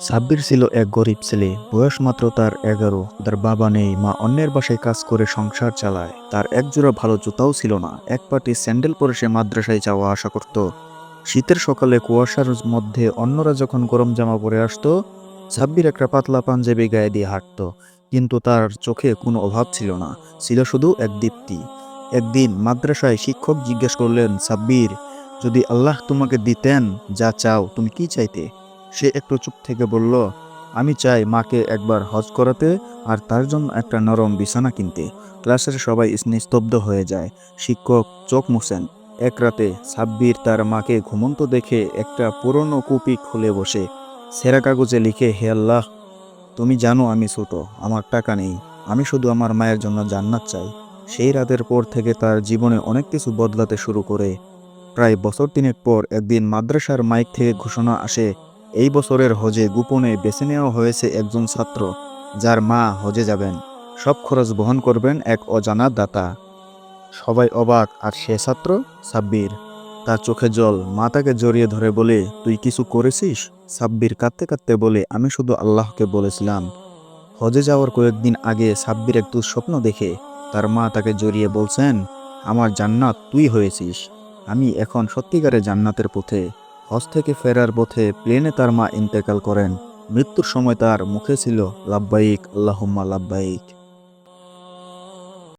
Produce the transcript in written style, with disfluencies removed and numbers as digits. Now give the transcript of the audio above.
সাব্বির ছিল এক গরিব ছেলে। বয়স মাত্র তার 11। তার বাবা নেই, মা অন্যের বাসায় কাজ করে সংসার চালায়। তার একজোড়া ভালো জুতাও ছিল না। এক পাটি স্যান্ডেল পরে সে মাদ্রাসায় যাওয়া আসা করত। শীতের সকালে কুয়াশার মধ্যে অন্যরা যখন গরম জামা পরে আসতো, সাব্বির একটা পাতলা পাঞ্জাবি গায়ে দিয়ে হাঁটত। কিন্তু তার চোখে কোনো অভাব ছিল না, ছিল শুধু এক দীপ্তি। একদিন মাদ্রাসায় শিক্ষক জিজ্ঞেস করলেন, সাব্বির, যদি আল্লাহ তোমাকে দিতেন যা চাও, তুমি কি চাইতে? সে একটু চুপ থেকে বলল, আমি চাই মাকে একবার হজ করাতে আর তার জন্য একটা নরম বিছানা কিনতে। ক্লাসের সবাই নিস্তব্ধ হয়ে যায়। শিক্ষক চোখ মুছেন। এক রাতে সাব্বির তার মাকে ঘুমন্ত দেখে একটা পুরনো কুপি খুলে বসে ছেঁড়া কাগজে লিখে, হে আল্লাহ, তুমি জানো আমি ছোট, আমার টাকা নেই, আমি শুধু আমার মায়ের জন্য জান্নাত চাই। সেই রাতের পর থেকে তার জীবনে অনেক কিছু বদলাতে শুরু করে। প্রায় বছর তিনেক পর একদিন মাদ্রাসার মাইক থেকে ঘোষণা আসে, এই বছরের হজে গোপনে বেছে নেওয়া হয়েছে একজন ছাত্র, যার মা হজে যাবেন। সব খরচ বহন করবেন এক অজানা দাতা। সবাই অবাক, আর সে ছাত্র সাব্বির। তার চোখে জল। মা তাকে জড়িয়ে ধরে বলে, তুই কিছু করেছিস? সাব্বির কাঁদতে কাঁদতে বলে, আমি শুধু আল্লাহকে বলেছিলাম। হজে যাওয়ার কয়েকদিন আগে সাব্বির এক দুঃস্বপ্ন দেখে। তার মা তাকে জড়িয়ে বলছেন, আমার জান্নাত তুই হয়েছিস। আমি এখন সত্যিকারে জান্নাতের পথে। হজ থেকে ফেরার পথে প্লেনে তার মা ইন্তেকাল করেন। মৃত্যুর সময় তার মুখে ছিল লাব্বাইক আল্লাহুম্মা লাব্বাইক।